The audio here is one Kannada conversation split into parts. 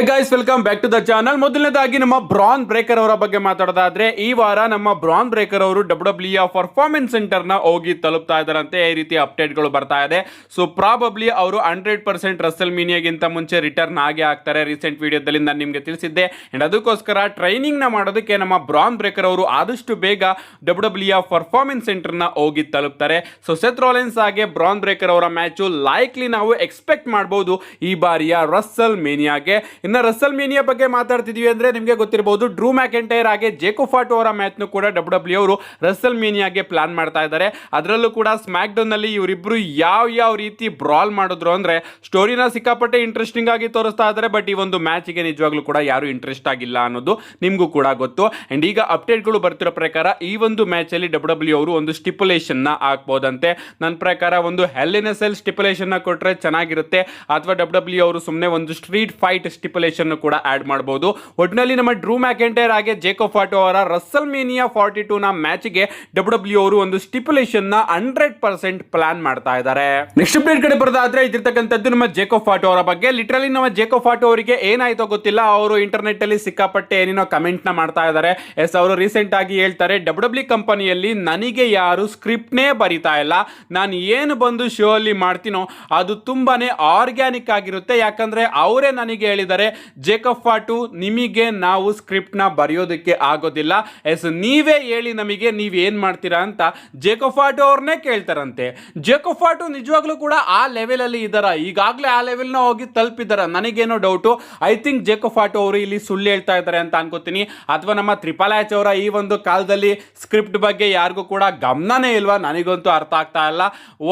Hey guys, welcome back to the channel. ಮೊದಲನೇದಾಗಿ ನಮ್ಮ ಬ್ರಾನ್ ಬ್ರೇಕರ್ ಅವರ ಬಗ್ಗೆ ಮಾತಾಡೋದಾದ್ರೆ, ಈ ವಾರ ನಮ್ಮ ಬ್ರಾನ್ ಬ್ರೇಕರ್ ಅವರು WWE ಪರ್ಫಾರ್ಮೆನ್ಸ್ ಸೆಂಟರ್ ನ ಹೋಗಿ ತಲುಪ್ತಾ ಇದಾರಂತೆ. ಈ ರೀತಿ ಅಪ್ಡೇಟ್ಗಳು ಬರ್ತಾ ಇದೆ. ಸೊ ಪ್ರಾಬಬ್ಲಿ ಅವರು 100% ರಸಲ್ ಮೀನಿಯಾಗಿಂತ ಮುಂಚೆ ರಿಟರ್ನ್ ಆಗೇ ಆಗ್ತಾರೆ. ರೀಸೆಂಟ್ ವಿಡಿಯೋದಲ್ಲಿ ನಾನು ನಿಮಗೆ ತಿಳಿಸಿದ್ದೆ. ಅಂಡ್ ಅದಕ್ಕೋಸ್ಕರ ಟ್ರೈನಿಂಗ್ ನ ಮಾಡೋದಕ್ಕೆ ನಮ್ಮ ಬ್ರಾನ್ ಬ್ರೇಕರ್ ಅವರು ಆದಷ್ಟು ಬೇಗ WWE ಪರ್ಫಾರ್ಮೆನ್ಸ್ ಸೆಂಟರ್ ನ ಹೋಗಿ ತಲುಪ್ತಾರೆ. ಸೊ ಸೆತ್ ರಾಲಿನ್ಸ್ ಹಾಗೆ ಬ್ರಾನ್ ಬ್ರೇಕರ್ ಅವರ ಮ್ಯಾಚು ಲೈಕ್ಲಿ ನಾವು ಎಕ್ಸ್ಪೆಕ್ಟ್ ಮಾಡಬಹುದು ಈ ಬಾರಿಯ ರಸಲ್ ಮೇನಿಯಾಗೆ. ಇನ್ನು ರಸಲ್ ಮೇನಿಯಾ ಬಗ್ಗೆ ಮಾತಾಡ್ತಿದ್ವಿ ಅಂದ್ರೆ ನಿಮಗೆ ಗೊತ್ತಿರಬಹುದು, ಡ್ರೂ ಮ್ಯಾಕೆಂಟೈರ್ ಹಾಗೆ ಜೇಕೋ ಫಾಟೋ ಅವರ ಮ್ಯಾಚ್ ನು ಕೂಡ WWE ಅವರು ರಸಲ್ ಮೇನಿಯಾಗೆ ಪ್ಲಾನ್ ಮಾಡ್ತಾ ಇದ್ದಾರೆ. ಅದರಲ್ಲೂ ಕೂಡ ಸ್ಮ್ಯಾಕ್ ಡೌನ್ ನಲ್ಲಿ ಇವರಿಬ್ರು ಯಾವ ರೀತಿ ಬ್ರಾಲ್ ಮಾಡಿದ್ರು ಅಂದ್ರೆ ಸ್ಟೋರಿನ ಸಿಕ್ಕಾಪಟ್ಟೆ ಇಂಟ್ರೆಸ್ಟಿಂಗ್ ಆಗಿ ತೋರಿಸ್ತಾ ಇದ್ದಾರೆ. ಬಟ್ ಈ ಒಂದು ಮ್ಯಾಚ್ಗೆ ನಿಜವಾಗ್ಲೂ ಕೂಡ ಯಾರು ಇಂಟ್ರೆಸ್ಟ್ ಆಗಿಲ್ಲ ಅನ್ನೋದು ನಿಮಗೂ ಕೂಡ ಗೊತ್ತು. ಅಂಡ್ ಈಗ ಅಪ್ಡೇಟ್ಗಳು ಬರ್ತಿರೋ ಪ್ರಕಾರ ಈ ಒಂದು ಮ್ಯಾಚ್ ಅಲ್ಲಿ WWE ಅವರು ಒಂದು ಸ್ಟಿಪುಲೇಷನ್ ನ ಹಾಕ್ಬೋದಂತೆ. ನನ್ನ ಪ್ರಕಾರ ಒಂದು ಹೆಲ್ ಇನ್ ಎ ಸೆಲ್ ಸ್ಟಿಪುಲೇಷನ್ ನ ಕೊಟ್ರೆ ಚೆನ್ನಾಗಿರುತ್ತೆ, ಅಥವಾ WWE ಅವರು ಸುಮ್ಮನೆ ಒಂದು ಸ್ಟ್ರೀಟ್ ಫೈಟ್ ಸ್ಟಿಪುಲೇಷನ್ ಕೂಡ ಆಡ್ ಮಾಡಬಹುದು. ಒಟ್ಟಿನಲ್ಲಿ ನಮ್ಮ ಡ್ರೂ ಮ್ಯಾಕೆಂಟೈರ್ ಹಾಗೆ ಜೇಕೋ ಫಾಟೋ ಅವರ ರಸಲ್ ಮೇನಿಯಾ 42 ನ ಮ್ಯಾಚ್ ಗೆ WWE ಅವರು ಒಂದು ಸ್ಟಿಪುಲೇಷನ್ ನ 100% ಪ್ಲಾನ್ ಮಾಡ್ತಾ ಇದ್ದಾರೆ. ನೆಕ್ಸ್ಟ್ ಅಪ್ಡೇಟ್ ಕಡೆ ಬರೋದಾದ್ರೆ ಇದಿರ್ತಕ್ಕಂಥದ್ದು ನಮ್ಮ ಜೇಕೋ ಫಾಟೋ ಅವರ ಬಗ್ಗೆ. ಲಿಟರಲಿ ನಮ್ಮ ಜೇಕೋ ಫಾಟೋ ಅವರಿಗೆ ಏನಾಯ್ತೋ ಗೊತ್ತಿಲ್ಲ, ಅವರು ಇಂಟರ್ನೆಟ್ ಅಲ್ಲಿ ಸಿಕ್ಕಾಪಟ್ಟೆ ಏನೇನೋ ಕಮೆಂಟ್ ನ ಮಾಡ್ತಾ ಇದ್ದಾರೆ. ಎಸ್, ಅವರು ರೀಸೆಂಟ್ ಆಗಿ ಹೇಳ್ತಾರೆ, WWE ಕಂಪನಿಯಲ್ಲಿ ನನಗೆ ಯಾರು ಸ್ಕ್ರಿಪ್ಟ್ ನೇ ಬರೀತಾ ಇಲ್ಲ, ನಾನು ಏನು ಬಂದು ಶೋ ಅಲ್ಲಿ ಮಾಡ್ತೀನೋ ಅದು ತುಂಬಾನೇ ಆರ್ಗ್ಯಾನಿಕ್ ಆಗಿರುತ್ತೆ. ಯಾಕಂದ್ರೆ ಅವರೇ ನನಗೆ ಹೇಳಿದ್ದಾರೆ, ಜೇಕಬ್ ಫಾಟು ನಿಮಗೆ ನಾವು ಸ್ಕ್ರಿಪ್ಟ್ ನ ಬರೆಯೋದಕ್ಕೆ ಆಗೋದಿಲ್ಲ, ಎಸ್ ನೀವೇ ಹೇಳಿ ನಮಗೆ ನೀವ್ ಏನ್ ಮಾಡ್ತೀರಾ ಅಂತ ಜೇಕಬ್ ಫಾಟು ಅವ್ರನ್ನೇ ಕೇಳ್ತಾರಂತೆ. ಜೇಕಬ್ ಫಾಟು ನಿಜವಾಗ್ಲೂ ಕೂಡ ಆ ಲೆವೆಲ್ ಅಲ್ಲಿ ಇದಾರ, ಈಗಾಗಲೇ ಆ ಲೆವೆಲ್ ನ ಹೋಗಿ ತಲುಪಿದಾರ. ನನಗೇನೋ ಡೌಟು, ಐ ಥಿಂಕ್ ಜೇಕಬ್ ಫಾಟು ಅವರು ಇಲ್ಲಿ ಸುಳ್ಳು ಹೇಳ್ತಾ ಇದ್ದಾರೆ ಅಂತ ಅನ್ಕೋತೀನಿ. ಅಥವಾ ನಮ್ಮ ಟ್ರಿಪಲ್ ಎಚ್ ಅವರ ಈ ಒಂದು ಕಾಲದಲ್ಲಿ ಸ್ಕ್ರಿಪ್ಟ್ ಬಗ್ಗೆ ಯಾರಿಗೂ ಕೂಡ ಗಮನನೇ ಇಲ್ವಾ, ನನಗಂತೂ ಅರ್ಥ ಆಗ್ತಾ ಇಲ್ಲ.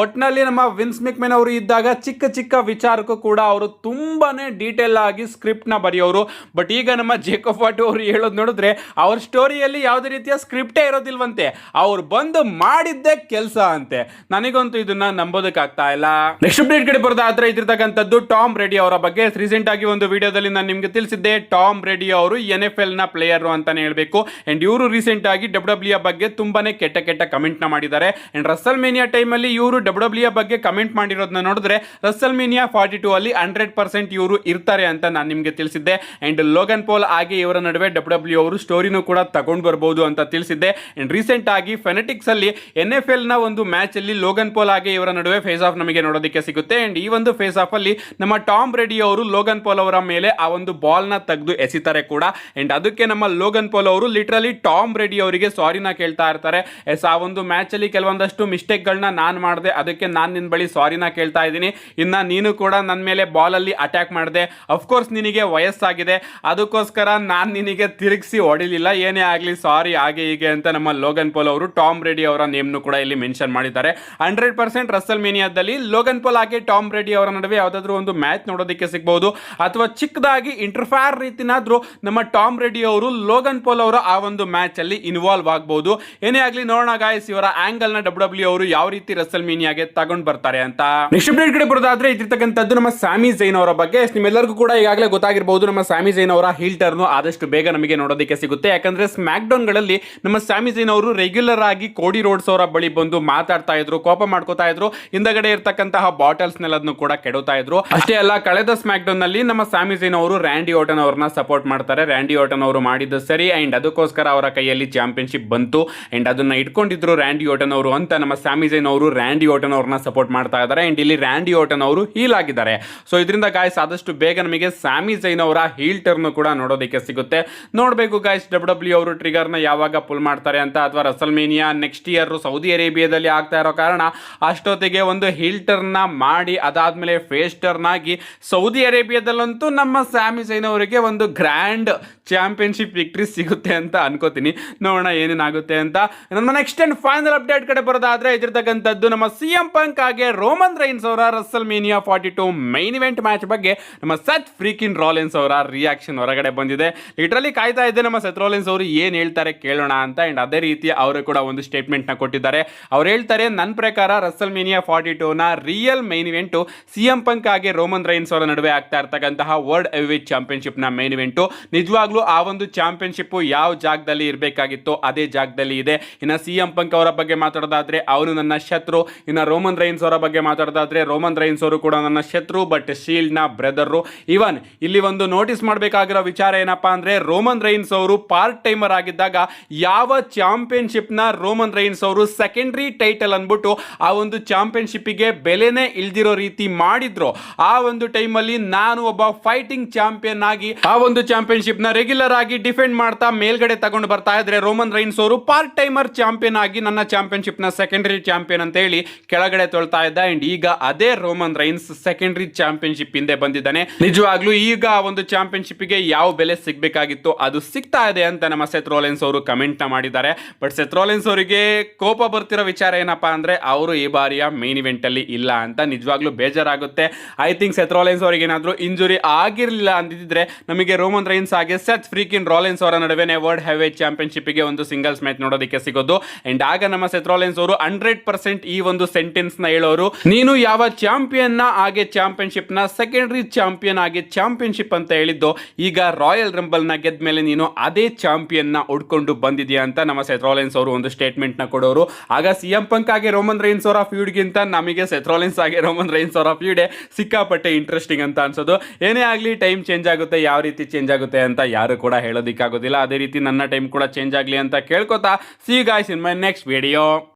ಒಟ್ನಲ್ಲಿ ನಮ್ಮ ವಿನ್ಸ್ ಮೆಕ್ಮೆನ್ ಅವರು ಇದ್ದಾಗ ಚಿಕ್ಕ ಚಿಕ್ಕ ವಿಚಾರಕ್ಕೂ ಕೂಡ ಅವರು ತುಂಬಾನೇ ಡೀಟೇಲ್ ಆಗಿ ಸ್ಕ್ರಿಪ್ಟ್ ನ ಬರೆಯೋರು. ಬಟ್ ಈಗ ನಮ್ಮ ಜೇಕಬ್ ಫಾಟು ಅವರು ಹೇಳೋದು ನೋಡಿದ್ರೆ ಅವ್ರ ಸ್ಟೋರಿಯಲ್ಲಿ ಯಾವುದೇ ರೀತಿಯ ಸ್ಕ್ರಿಪ್ಟೇ ಇರೋದಿಲ್ವಂತೆ, ಅವ್ರು ಬಂದು ಮಾಡಿದ್ದೇ ಕೆಲಸ ಅಂತೆ. ನನಗಂತೂ ಇದನ್ನ ನಂಬೋದಕ್ಕಾಗ್ತಾ ಇಲ್ಲ. ನೆಕ್ಸ್ಟ್ ಅಪ್ಡೇಟ್ ಕಡೆ ಬರೋದಾದ್ರೆ ಇದಿರ್ತಕ್ಕಂಥದ್ದು ಟಾಮ್ ರೆಡಿ ಅವರ ಬಗ್ಗೆ. ರೀಸೆಂಟ್ ಆಗಿ ಒಂದು ವಿಡಿಯೋದಲ್ಲಿ ನಾನು ನಿಮ್ಗೆ ತಿಳಿಸಿದ್ದೆ, ಟಾಮ್ ರೆಡಿ ಅವರು NFL ನ ಪ್ಲೇಯರ್ ಅಂತಾನೆ ಹೇಳ್ಬೇಕು. ಅಂಡ್ ಇವರು ರೀಸೆಂಟ್ ಆಗಿ WWE ಬಗ್ಗೆ ತುಂಬಾನೇ ಕೆಟ್ಟ ಕಮೆಂಟ್ ನ ಮಾಡಿದ್ದಾರೆ. ಅಂಡ್ ರಸಲ್ ಮೇನಿಯಾ ಟೈಮ್ ಅಲ್ಲಿ ಇವರು WWE ಬಗ್ಗೆ ಕಮೆಂಟ್ ಮಾಡಿರೋದನ್ನ ನೋಡಿದ್ರೆ ರಸಲ್ ಮೇನಿಯಾ 42 ಅಲ್ಲಿ 100% ಇವರು ಇರ್ತಾರೆ ಅಂತ ನಾನು ನಿಮ್ಗೆ ತಿಳಿಸಿದ್ದೆ. ಅಂಡ್ ಲೋಗನ್ ಪೋಲ್ ಆಗಿ ಇವರ ನಡುವೆ WWE ಅವರು ಸ್ಟೋರಿನೂ ಕೂಡ ತಗೊಂಡು ಬರಬಹುದು ಅಂತ ತಿಳಿಸಿದ್ದೆ. ಅಂಡ್ ರೀಸೆಂಟ್ ಆಗಿ ಫೆನೆಟಿಕ್ಸ್ ಅಲ್ಲಿ NFL ನ ಒಂದು ಮ್ಯಾಚ್ ಅಲ್ಲಿ ಲೋಗನ್ ಪೋಲ್ ಆಗಿ ಇವರ ನಡುವೆ ಫೇಸ್ ಆಫ್ ನಮಗೆ ನೋಡೋದಕ್ಕೆ ಸಿಗುತ್ತೆ. ಅಂಡ್ ಈ ಒಂದು ಫೇಸ್ ಆಫ್ ಅಲ್ಲಿ ನಮ್ಮ ಟಾಮ್ ರೆಡಿ ಅವರು ಲೋಗನ್ ಪೋಲ್ ಅವರ ಮೇಲೆ ಆ ಒಂದು ಬಾಲ್ ನ ತೆಗೆದು ಎಸಿತಾರೆ ಕೂಡ. ಅಂಡ್ ಅದಕ್ಕೆ ನಮ್ಮ ಲೋಗನ್ ಪೋಲ್ ಅವರು ಲಿಟರಲಿ ಟಾಮ್ ರೆಡಿ ಅವರಿಗೆ ಸಾರಿನ ಕೇಳ್ತಾ ಇರ್ತಾರೆ. ಎಸ್, ಆ ಒಂದು ಮ್ಯಾಚ್ ಅಲ್ಲಿ ಕೆಲವೊಂದಷ್ಟು ಮಿಸ್ಟೇಕ್ ಗಳನ್ನ ನಾನು ಮಾಡಿದೆ, ಅದಕ್ಕೆ ನಾನು ನಿನ್ ಬಳಿ ಸಾರಿನ ಕೇಳ್ತಾ ಇದ್ದೀನಿ. ಇನ್ನ ನೀನು ಕೂಡ ನನ್ನ ಮೇಲೆ ಬಾಲ್ ಅಲ್ಲಿ ಅಟ್ಯಾಕ್ ಮಾಡಿದೆ, ಅಫ್ಕೋರ್ಸ್ ನಿನಗೆ ವಯಸ್ಸಾಗಿದೆ, ಅದಕ್ಕೋಸ್ಕರ ನಾನು ನಿನಗೆ ತಿರುಗಿಸಿ ಹೊಡಿಲಿಲ್ಲ, ಏನೇ ಆಗಲಿ ಸಾರಿ ಹಾಗೆ ಹೀಗೆ ಅಂತ ನಮ್ಮ ಲೋಗನ್ ಪೋಲ್ ಅವರು ಟಾಮ್ ರೆಡಿ ಅವರ ನೇಮ್ನು ಕೂಡ ಇಲ್ಲಿ ಮೆನ್ಷನ್ ಮಾಡಿದ್ದಾರೆ. 100% ರಸಲ್ ಮೇನಿಯಾದಲ್ಲಿ ಲೋಗನ್ ಪೋಲ್ ಹಾಗೆ ಟಾಮ್ ರೆಡಿ ಅವರ ನಡುವೆ ಯಾವುದಾದ್ರೂ ಒಂದು ಮ್ಯಾಚ್ ನೋಡೋದಕ್ಕೆ ಸಿಗಬಹುದು, ಅಥವಾ ಚಿಕ್ಕದಾಗಿ ಇಂಟರ್ಫೇರ್ ರೀತಿನಾದ್ರೂ ನಮ್ಮ ಟಾಮ್ ರೆಡಿ ಅವರು ಲೋಗನ್ ಪೋಲ್ ಅವರ ಆ ಒಂದು ಮ್ಯಾಚ್ ಅಲ್ಲಿ ಇನ್ವಾಲ್ವ್ ಆಗಬಹುದು. ಏನೇ ಆಗಲಿ ನೋಡೋಣ ಗಾಯ್ಸ್, ಇವರ ಆಂಗಲ್ ನ WWE ಅವರು ಯಾವ ರೀತಿ ರಸಲ್ ಮೇನಿಯಾಗೆ ತಗೊಂಡ್ ಬರ್ತಾರೆ ಅಂತ. ನೆಕ್ಸ್ಟ್ ಅಪ್ಡೇಟ್ ಕಡೆ ಬರೋದಾದ್ರೆ ಇದಿರ್ತಕ್ಕಂಥದ್ದು ನಮ್ಮ ಸ್ಯಾಮಿ ಝೈನ್ ಅವರ ಬಗ್ಗೆ. ನಿಮ್ಮೆಲ್ಲರಿಗೂ ಕೂಡ ಈಗಾಗಲೇ ಗೊತ್ತಾಗಿರಬಹುದು, ನಮ್ಮ ಸ್ಯಾಮಿ ಝೈನ್ ಅವರ ಹೀಲ್ ಟರ್ನ್ ಆದಷ್ಟು ಬೇಗ ನಮಗೆ ನೋಡೋದಕ್ಕೆ ಸಿಗುತ್ತೆ. ಯಾಕಂದ್ರೆ ಸ್ಮ್ಯಾಕ್ ಡೌನ್ ಗಳಲ್ಲಿ ನಮ್ಮ ಸ್ಯಾಮಿ ಝೈನ್ ಅವರು ರೆಗ್ಯುಲರ್ ಆಗಿ ಕೋಡಿ ರೋಡ್ಸ್ ಅವರ ಬಳಿ ಬಂದು ಮಾತಾಡ್ತಾ ಇದ್ರು, ಕೋಪ ಮಾಡ್ಕೋತಾ ಇದ್ರು, ಹಿಂದಗಡೆ ಇರ್ತಕ್ಕಂತಹ ಬಾಟಲ್ಸ್ ನೆಲ್ಲದನ್ನು ಕೂಡ ಕೆಡುತ್ತಾ ಇದ್ರು. ಅಷ್ಟೇ ಅಲ್ಲ, ಕಳೆದ ಸ್ಮ್ಯಾಕ್ ಡೌನ್ ನಲ್ಲಿ ನಮ್ಮ ಸ್ಯಾಮಿ ಝೈನ್ ಅವರು ರ್ಯಾಂಡಿ ಆರ್ಟನ್ ಅವರನ್ನ ಸಪೋರ್ಟ್ ಮಾಡ್ತಾರೆ. ರ್ಯಾಂಡಿ ಆರ್ಟನ್ ಅವರು ಮಾಡಿದ್ದು ಸರಿ, ಅಂಡ್ ಅದಕ್ಕೋಸ್ಕರ ಅವರ ಕೈಯಲ್ಲಿ ಚಾಂಪಿಯನ್ಶಿಪ್ ಬಂತು. ಅಂಡ್ ಅದನ್ನ ಇಟ್ಕೊಂಡಿದ್ರು ರ್ಯಾಂಡಿ ಆರ್ಟನ್ ಅವರು ಅಂತ ನಮ್ಮ ಸ್ಯಾಮಿ ಝೈನ್ ಅವರು ರ್ಯಾಂಡಿ ಆರ್ಟನ್ ಅವರನ್ನ ಸಪೋರ್ಟ್ ಮಾಡ್ತಾ ಇದ್ದಾರೆ. ಅಂಡ್ ಇಲ್ಲಿ ರ್ಯಾಂಡಿ ಆರ್ಟನ್ ಅವರು ಹೀಲ್ ಆಗಿದ್ದಾರೆ. ಸೊ ಇದರಿಂದ ಗಾಯ್ಸ್ ಆದಷ್ಟು ಬೇಗ ನಮಗೆ ಸ್ಯಾಮಿ ಝೈನ್ ಅವರ ಹೀಲ್ ಟರ್ನ್ ಕೂಡ ನೋಡೋದಕ್ಕೆ ಸಿಗುತ್ತೆ. ನೋಡಬೇಕು ಗಾಯ್ಸ್ WWE ಅವರು ಟ್ರಿಗರ್ ನ ಯಾವಾಗ ಪುಲ್ ಮಾಡ್ತಾರೆ ಅಂತ, ಅಥವಾ Russell mania next year Saudi ಅರೇಬಿಯಾದಲ್ಲಿ ಆಗ್ತಾ ಇರೋ ಕಾರಣ ಅಷ್ಟೊತ್ತಿಗೆ ಒಂದು ಹೀಲ್ ಟರ್ನ್ ನ ಮಾಡಿ ಅದಾದ್ಮೇಲೆ ಫೇಸ್ ಟರ್ನ್ ಆಗಿ ಸೌದಿ ಅರೇಬಿಯಾದಲ್ಲಂತೂ ನಮ್ಮ ಸ್ಯಾಮಿ ಝೈನ್ ಅವರಿಗೆ ಒಂದು ಗ್ರ್ಯಾಂಡ್ ಚಾಂಪಿಯನ್ಶಿಪ್ ವಿಕ್ಟ್ರಿ ಸಿಗುತ್ತೆ ಅಂತ ಅನ್ಕೋತೀನಿ. ನೋಡೋಣ ಏನೇನಾಗುತ್ತೆ ಅಂತ. ನಮ್ಮ ನೆಕ್ಸ್ಟ್ ಅಂಡ್ ಫೈನಲ್ ಅಪ್ಡೇಟ್ ಕಡೆ ಬರೋದಾದ್ರೆ ಇದಿರ್ತಕ್ಕಂಥದ್ದು ನಮ್ಮ CM ಪಂಕ್ ಹಾಗೆ ರೋಮನ್ ರೈನ್ಸ್ ಅವರ Russell mania 42 main event match ಬಗ್ಗೆ ನಮ್ಮ ಸೆತ್ ಫ್ರೀಕಿನ್ ರಾಲಿನ್ಸ್ ಅವರ ರಿಯಾಕ್ಷನ್ ಹೊರಗಡೆ ಬಂದಿದೆ. ಲಿಟರಲಿ ಕಾಯ್ತಾ ಇದ್ದೆ ನಮ್ಮ ಸೆತ್ ರಾಲಿನ್ಸ್ ಅವರು ಏನ್ ಹೇಳ್ತಾರೆ ಕೇಳೋಣ ಅಂತ. ಅಂಡ್ ಅದೇ ರೀತಿ ಅವರು ಕೂಡ ಒಂದು ಸ್ಟೇಟ್ಮೆಂಟ್ ನ ಕೊಟ್ಟಿದ್ದಾರೆ. ಅವ್ರು ಹೇಳ್ತಾರೆ, ನನ್ನ ಪ್ರಕಾರ ರಸಲ್ ಮೇನಿಯಾ 42 ನ ರಿಯಲ್ ಮೈನ್ ಇವೆಂಟ್ CM ಪಂಕ್ ಹಾಗೆ ರೋಮನ್ ರೈನ್ಸ್ ಅವರ ನಡುವೆ ಆಗ್ತಾ ಇರ್ತಕ್ಕಂತಹ ವರ್ಲ್ಡ್ ಹೆವಿವೇಟ್ ಚಾಂಪಿಯನ್ಶಿಪ್ ನ ಮೈನ್ ಇವೆಂಟ್. ನಿಜವಾಗ್ಲೂ ಆ ಒಂದು ಚಾಂಪಿಯನ್ಶಿಪ್ ಯಾವ ಜಾಗದಲ್ಲಿ ಇರಬೇಕಾಗಿತ್ತು ಅದೇ ಜಾಗದಲ್ಲಿ ಇದೆ. ಇನ್ನು CM ಪಂಕ್ ಅವರ ಬಗ್ಗೆ ಮಾತಾಡೋದಾದ್ರೆ ಅವನು ನನ್ನ ಶತ್ರು. ಇನ್ನು ರೋಮನ್ ರೈನ್ಸ್ ಅವರ ಬಗ್ಗೆ ಮಾತಾಡೋದಾದ್ರೆ ರೋಮನ್ ರೈನ್ಸ್ ಅವರು ಕೂಡ ನನ್ನ ಶತ್ರು, ಬಟ್ ಶೀಲ್ಡ್ ನ ಬ್ರದರ್. ಇವನ್ ಇಲ್ಲಿ ಒಂದು ನೋಟಿಸ್ ಮಾಡಬೇಕಾಗಿರೋ ವಿಚಾರ ಏನಪ್ಪಾ ಅಂದ್ರೆ ರೋಮನ್ ರೈನ್ಸ್ ಅವರು ಪಾರ್ಟ್ ಟೈಮರ್ ಆಗಿದ್ದಾಗ ಯಾವ ಚಾಂಪಿಯನ್ಶಿಪ್ ನ ರೋಮನ್ ರೈನ್ಸ್ ಅವರು ಸೆಕೆಂಡರಿ ಟೈಟಲ್ ಅನ್ಬಿಟ್ಟು ಆ ಒಂದು ಚಾಂಪಿಯನ್ಶಿಪ್ ಗೆ ಬೆಲೆನೇ ಇಲ್ದಿರೋ ರೀತಿ ಮಾಡಿದ್ರು, ಆ ಒಂದು ಟೈಮ್ ಅಲ್ಲಿ ನಾನು ಒಬ್ಬ ಫೈಟಿಂಗ್ ಚಾಂಪಿಯನ್ ಆಗಿ ಆ ಒಂದು ಚಾಂಪಿಯನ್ಶಿಪ್ ನ ರೆಗ್ಯುಲರ್ ಆಗಿ ಡಿಫೆಂಡ್ ಮಾಡ್ತಾ ಮೇಲ್ಗಡೆ ತಗೊಂಡು ಬರ್ತಾ ಇದ್ರೆ ರೋಮನ್ ರೈನ್ಸ್ ಅವರು ಪಾರ್ಟ್ ಟೈಮರ್ ಚಾಂಪಿಯನ್ ಆಗಿ ನನ್ನ ಚಾಂಪಿಯನ್ಶಿಪ್ ನ ಸೆಕೆಂಡರಿ ಚಾಂಪಿಯನ್ ಅಂತ ಹೇಳಿ ಕೆಳಗಡೆ ತೊಳ್ತಾ ಇದ್ದ. ಅಂಡ್ ಈಗ ಅದೇ ರೋಮನ್ ರೈನ್ಸ್ ಸೆಕೆಂಡರಿ ಚಾಂಪಿಯನ್ಶಿಪ್ ಹಿಂದೆ ಬಂದಿದ್ದಾನೆ. ನಿಜವಾಗ್ಲೂ ಈಗ ಆ ಒಂದು ಚಾಂಪಿಯನ್ಶಿಪ್ ಗೆ ಯಾವ ಬೆಲೆ ಸಿಗ್ಬೇಕಾಗಿತ್ತು ಅದು ಸಿಗ್ತಾ ಇದೆ ಅಂತ ನಮ್ಮ ಸೆತ್ ರೋಲೆನ್ಸ್ ಅವರು ಕಮೆಂಟ್ ಮಾಡಿದ್ದಾರೆ. ಬಟ್ ಸೆತ್ ರೋಲೆನ್ಸ್ ಅವರಿಗೆ ಕೋಪ ಬರ್ತಿರೋ ವಿಚಾರ ಏನಪ್ಪಾ ಅಂದ್ರೆ ಅವರು ಈ ಬಾರಿಯ ಮೇನ್ ಇವೆಂಟ್ ಅಲ್ಲಿ ಇಲ್ಲ ಅಂತ. ನಿಜವಾಗ್ಲೂ ಬೇಜಾರಾಗುತ್ತೆ. ಐ ಥಿಂಕ್ ಸೆತ್ ರೋಲೆನ್ಸ್ ಅವರಿಗೆ ಏನಾದ್ರು ಇಂಜುರಿ ಆಗಿರಲಿಲ್ಲ ಅಂದಿದ್ರೆ ನಮಗೆ ರೋಮನ್ ರೈನ್ಸ್ ಹಾಗೆ ಸೆತ್ ಫ್ರೀಕಿನ್ ರೋಲೆನ್ಸ್ ಅವರ ನಡುವೆ ವರ್ಲ್ಡ್ ಹೆವಿವೇಟ್ ಚಾಂಪಿಯನ್ಶಿಪ್ ಗೆ ಒಂದು ಸಿಂಗಲ್ಸ್ ಮ್ಯಾಚ್ ನೋಡೋದಕ್ಕೆ ಸಿಗೋದು. ಅಂಡ್ ಆಗ ನಮ್ಮ ಸೆತ್ ರೋಲೆನ್ಸ್ ಅವರು 100% ಈ ಒಂದು ಸೆಂಟೆನ್ಸ್ ನ ಹೇಳೋರು, ನೀನು ಯಾವ ಚಾಂಪಿಯನ್ ನ ಹಾಗೆ ಚಾಂಪಿಯನ್ಶಿಪ್ ನ ಸೆಕೆಂಡರಿ ಚಾಂಪಿಯನ್ ಆಗಿ ಚಾಂಪಿಯನ್ಶಿಪ್ ಅಂತ ಹೇಳಿದ್ದು, ಈಗ ರಾಯಲ್ ರಂಬಲ್ ನ ಗೆದ್ದ ಮೇಲೆ ನೀನು ಅದೇ ಚಾಂಪಿಯನ್ ನ ಉಡ್ಕೊಂಡು ಬಂದಿದ್ಯಾ ಅಂತ ನಮ್ಮ ಸೆತ್ ರೋಲೆನ್ಸ್ ಅವರು ಒಂದು ಸ್ಟೇಟ್ಮೆಂಟ್ ನ ಕೊಡೋರು. ಆಗ ಸಿಎಂ ಪಂಕ್ ಆಗಿ ರೋಮನ್ ರೈನ್ಸ್ ಅವರ ಫ್ಯೂಡ್ ಗಿಂತ ನಮಗೆ ಸೆತ್ ರೋಲೆನ್ಸ್ ಆಗಿ ರೋಮನ್ ರೈನ್ಸ್ ಅವರ ಫ್ಯೂಡ್ ಸಿಕ್ಕಾಪಟ್ಟೆ ಇಂಟ್ರೆಸ್ಟಿಂಗ್ ಅಂತ ಅನ್ಸೋದು. ಏನೇ ಆಗಲಿ ಟೈಮ್ ಚೇಂಜ್ ಆಗುತ್ತೆ, ಯಾವ ರೀತಿ ಚೇಂಜ್ ಆಗುತ್ತೆ ಅಂತ ಯಾರು ಕೂಡ ಹೇಳೋದಿಕ್ಕಾಗೋದಿಲ್ಲ. ಅದೇ ರೀತಿ ನನ್ನ ಟೈಮ್ ಕೂಡ ಚೇಂಜ್ ಆಗಲಿ ಅಂತ ಕೇಳ್ಕೊತಾ see you guys in my next video.